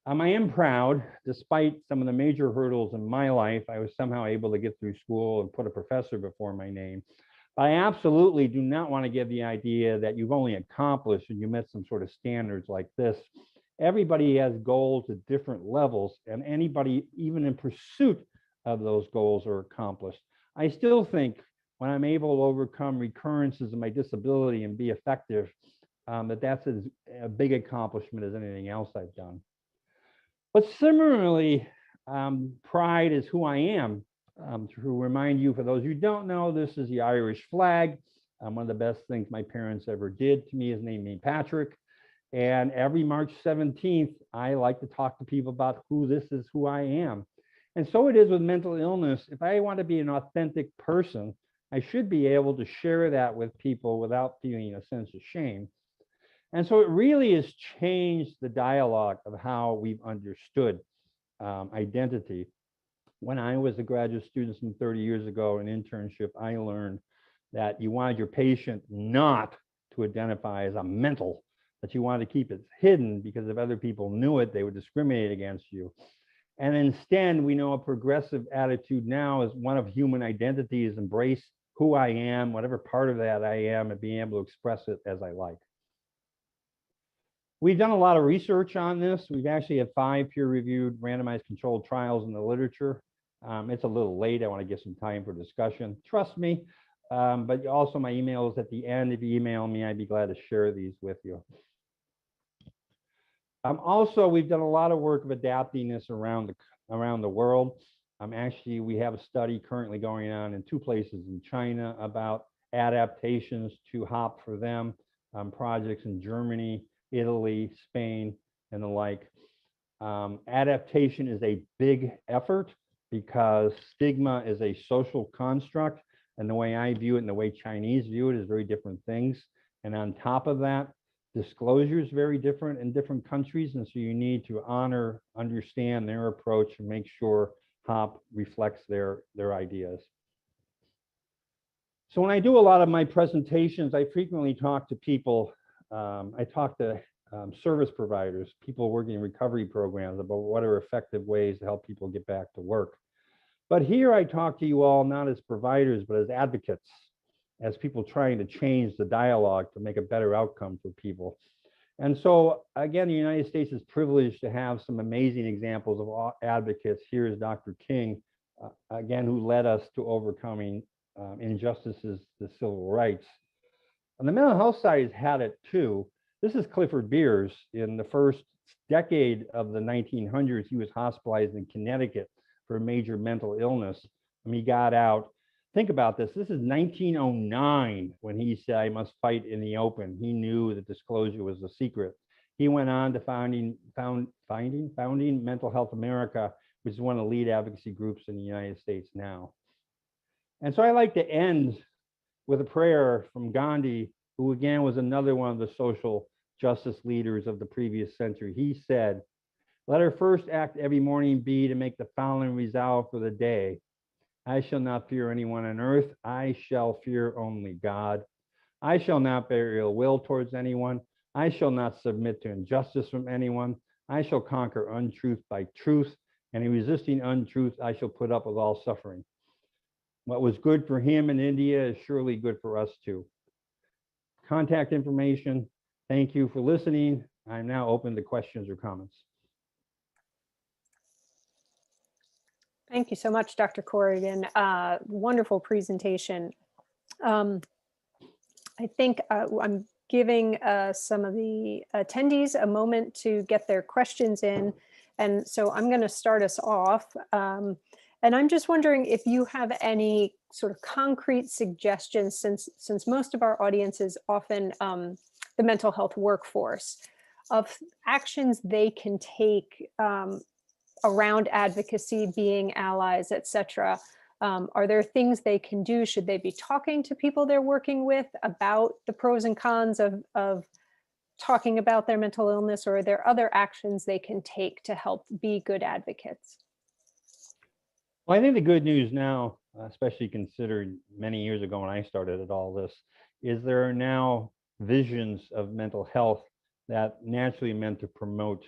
I am proud, despite some of the major hurdles in my life, I was somehow able to get through school and put a professor before my name. I absolutely do not want to give the idea that you've only accomplished and you met some sort of standards like this. Everybody has goals at different levels, and anybody, even in pursuit of those goals, are accomplished. I still think when I'm able to overcome recurrences of my disability and be effective, that's as a big accomplishment as anything else I've done. But similarly, pride is who I am. To remind you, for those who don't know, this is the Irish flag. One of the best things my parents ever did to me is name me Patrick. And every March 17th, I like to talk to people about who I am. And so it is with mental illness. If I want to be an authentic person, I should be able to share that with people without feeling a sense of shame. And so it really has changed the dialogue of how we've understood identity. When I was a graduate student some 30 years ago, an internship, I learned that you wanted your patient not to identify as a mental, that you wanted to keep it hidden because if other people knew it, they would discriminate against you. And instead, we know a progressive attitude now is one of human identity is embrace who I am, whatever part of that I am, and being able to express it as I like. We've done a lot of research on this. We've actually had 5 peer-reviewed randomized controlled trials in the literature. It's a little late. I want to give some time for discussion. Trust me. But also my email is at the end. If you email me, I'd be glad to share these with you. Also, we've done a lot of work of adapting this around the world. Actually, we have a study currently going on in 2 places in China about adaptations to HOP for them, projects in Germany, Italy, Spain, and the like. Adaptation is a big effort because stigma is a social construct, and the way I view it and the way Chinese view it is very different things. And on top of that, disclosure is very different in different countries, and so you need to honor, understand their approach, and make sure HOP reflects their ideas. So when I do a lot of my presentations, I frequently talk to people. I talk to service providers, people working in recovery programs about what are effective ways to help people get back to work. But here I talk to you all not as providers, but as advocates, as people trying to change the dialogue to make a better outcome for people. And so again, the United States is privileged to have some amazing examples of advocates. Here is Dr. King, again, who led us to overcoming injustices to civil rights. On the mental health side, has had it too. This is Clifford Beers. In the first decade of the 1900s, he was hospitalized in Connecticut for a major mental illness. And he got out. Think about this. This is 1909 when he said, I must fight in the open. He knew that disclosure was a secret. He went on to founding Mental Health America, which is one of the lead advocacy groups in the United States now. And so I like to end with a prayer from Gandhi, who again was another one of the social justice leaders of the previous century. He said, let our first act every morning be to make the following resolve for the day. I shall not fear anyone on earth. I shall fear only God. I shall not bear ill will towards anyone. I shall not submit to injustice from anyone. I shall conquer untruth by truth. And in resisting untruth, I shall put up with all suffering. What was good for him in India is surely good for us too. Contact information. Thank you for listening. I'm now open to questions or comments. Thank you so much, Dr. Corrigan. Wonderful presentation. I think I'm giving some of the attendees a moment to get their questions in. And so I'm going to start us off. And I'm just wondering if you have any sort of concrete suggestions, since most of our audience is often the mental health workforce, of actions they can take around advocacy, being allies, et cetera. Are there things they can do? Should they be talking to people they're working with about the pros and cons of talking about their mental illness, or are there other actions they can take to help be good advocates? Well, I think the good news now, especially considering many years ago when I started at all this, is there are now visions of mental health that naturally meant to promote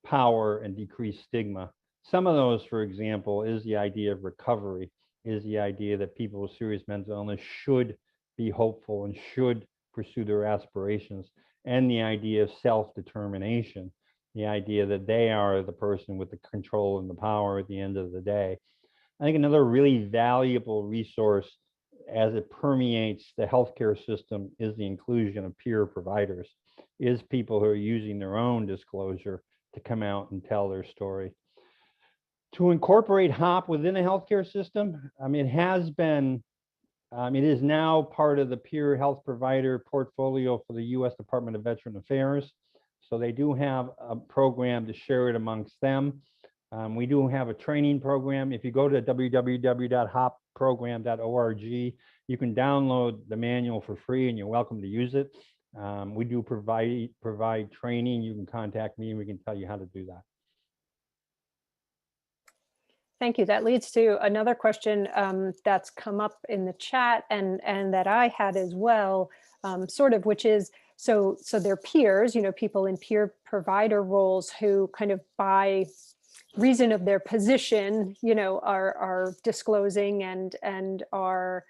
power and decrease stigma. Some of those, for example, is the idea of recovery, is the idea that people with serious mental illness should be hopeful and should pursue their aspirations, and the idea of self-determination, the idea that they are the person with the control and the power at the end of the day. I think another really valuable resource as it permeates the healthcare system is the inclusion of peer providers, is people who are using their own disclosure to come out and tell their story. To incorporate HOP within the healthcare system, it has been, it is now part of the peer health provider portfolio for the U.S. Department of Veteran Affairs. So they do have a program to share it amongst them. We do have a training program. If you go to www.hopprogram.org, you can download the manual for free and you're welcome to use it. We do provide training. You can contact me and we can tell you how to do that. Thank you. That leads to another question that's come up in the chat and that I had as well, sort of, which is, so their peers, people in peer provider roles who kind of by reason of their position, are disclosing and are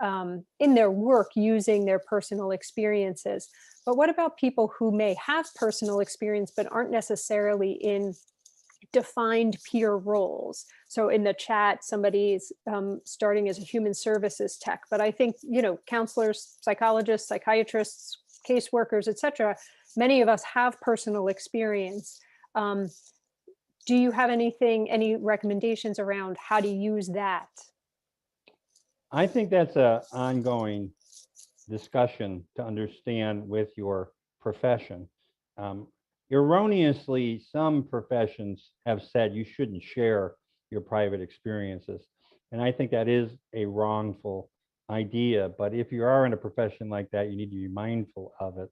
in their work using their personal experiences. But what about people who may have personal experience but aren't necessarily in defined peer roles? So in the chat, somebody's starting as a human services tech, but I think, counselors, psychologists, psychiatrists, caseworkers, etc., many of us have personal experience. Do you have any recommendations around how to use that? I think that's an ongoing discussion to understand with your profession. Erroneously, some professions have said you shouldn't share your private experiences. And I think that is a wrongful idea. But if you are in a profession like that, you need to be mindful of it.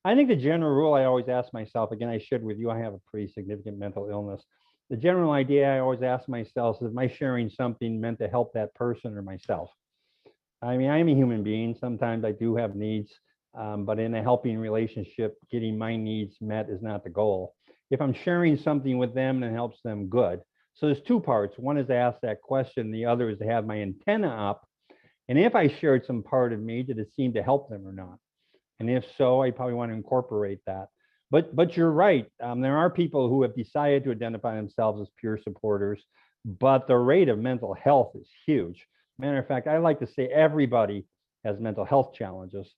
I think the general rule I always ask myself, again, I shared with you, I have a pretty significant mental illness. The general idea I always ask myself is, am I sharing something meant to help that person or myself? I am a human being. Sometimes I do have needs, but in a helping relationship, getting my needs met is not the goal. If I'm sharing something with them and it helps them, good. So there's two parts. One is to ask that question. The other is to have my antenna up. And if I shared some part of me, did it seem to help them or not? And if so, I probably want to incorporate that. But you're right. There are people who have decided to identify themselves as peer supporters, but the rate of mental health is huge. Matter of fact, I like to say everybody has mental health challenges.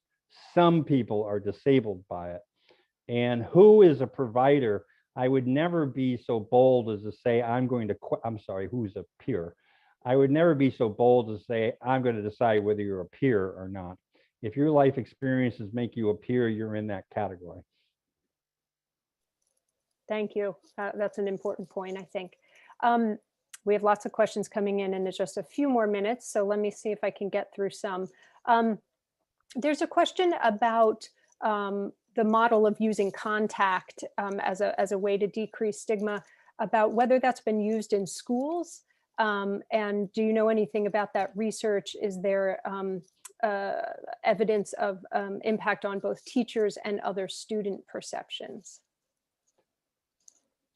Some people are disabled by it. And who is a provider? I would never be so bold as to say, who's a peer? I would never be so bold as to say, I'm going to decide whether you're a peer or not. If your life experiences make you a peer, you're in that category. Thank you. That's an important point, I think. We have lots of questions coming in and there's just a few more minutes. So let me see if I can get through some. There's a question about the model of using contact as a way to decrease stigma, about whether that's been used in schools. And do you know anything about that research? Is there evidence of impact on both teachers and other student perceptions?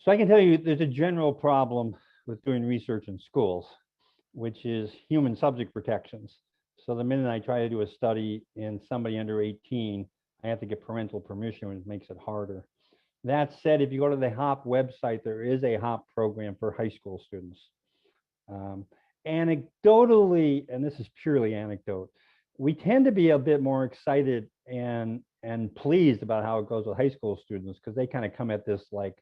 So I can tell you there's a general problem with doing research in schools, which is human subject protections. So the minute I try to do a study in somebody under 18, I have to get parental permission, which makes it harder. That said, if you go to the HOP website, there is a HOP program for high school students. Anecdotally, and this is purely anecdote, we tend to be a bit more excited and pleased about how it goes with high school students, because they kind of come at this like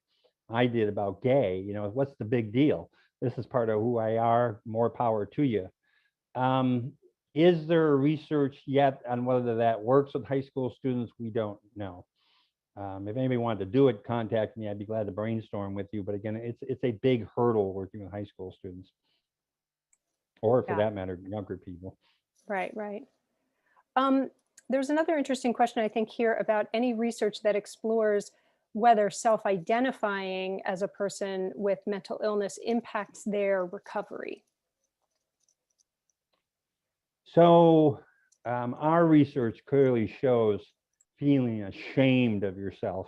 I did about gay, what's the big deal? This is part of who I are, more power to you. Is there research yet on whether that works with high school students? We don't know. If anybody wanted to do it, contact me. I'd be glad to brainstorm with you. But again, it's a big hurdle working with high school students, or for that matter, younger people. Right. There's another interesting question, I think, here about any research that explores whether self-identifying as a person with mental illness impacts their recovery. So our research clearly shows feeling ashamed of yourself.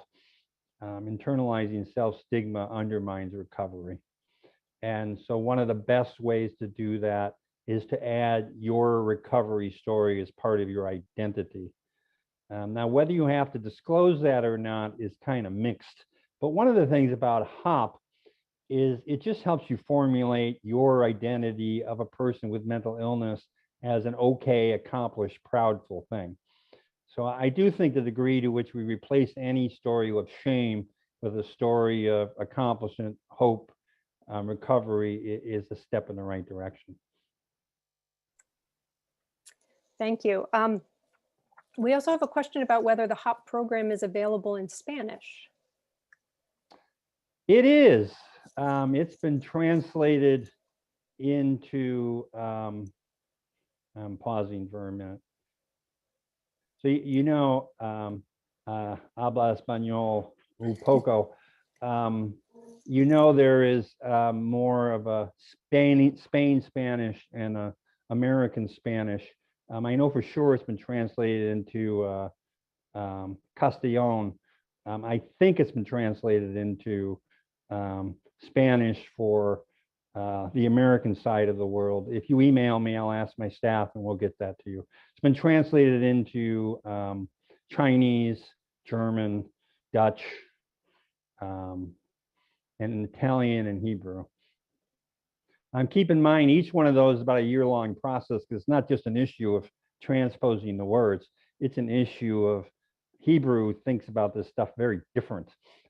Internalizing self-stigma undermines recovery. And so one of the best ways to do that is to add your recovery story as part of your identity. Now, whether you have to disclose that or not is kind of mixed. But one of the things about HOP is it just helps you formulate your identity of a person with mental illness as an okay, accomplished, proudful thing. So I do think the degree to which we replace any story of shame with a story of accomplishment, hope, recovery is a step in the right direction. Thank you. We also have a question about whether the HOP program is available in Spanish. It is. It's been translated into, I'm pausing for a minute. So, you know, habla español un poco. You know, there is more of a Spain Spanish and a American Spanish. I know for sure it's been translated into Castellon. I think it's been translated into Spanish for the American side of the world. If you email me, I'll ask my staff and we'll get that to you. It's been translated into Chinese, German, Dutch, and Italian and Hebrew. Keep in mind, each one of those is about a year-long process because it's not just an issue of transposing the words. It's an issue of Hebrew thinks about this stuff very different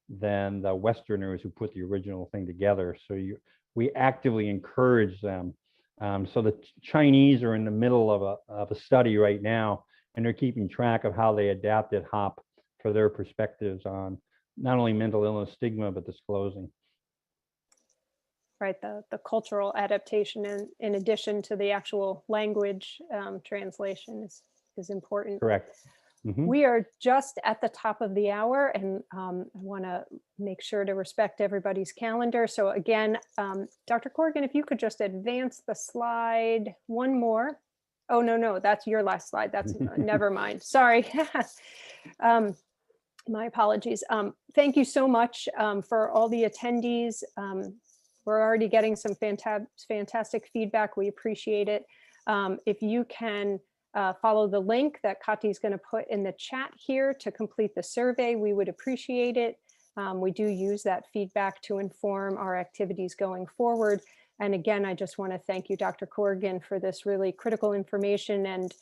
than the Westerners who put the original thing together. So we actively encourage them. So the Chinese are in the middle of a study right now, and they're keeping track of how they adapted HOP for their perspectives on not only mental illness stigma, but disclosing. Right, the cultural adaptation in addition to the actual language translation is important. Correct. Mm-hmm. We are just at the top of the hour, and I want to make sure to respect everybody's calendar. So again, Dr. Corrigan, if you could just advance the slide one more. Oh, no, that's your last slide. That's never mind. Sorry. My apologies. Thank you so much for all the attendees. We're already getting some fantastic feedback. We appreciate it. If you can follow the link that Kati is going to put in the chat here to complete the survey, we would appreciate it. We do use that feedback to inform our activities going forward. And again, I just want to thank you, Dr. Corrigan, for this really critical information and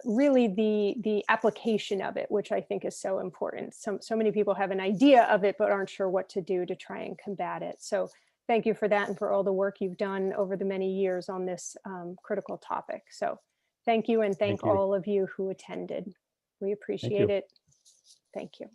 really the application of it, which I think is so important. So many people have an idea of it, but aren't sure what to do to try and combat it. So thank you for that and for all the work you've done over the many years on this critical topic. So thank you, and thank all of you who attended. We appreciate it. Thank you.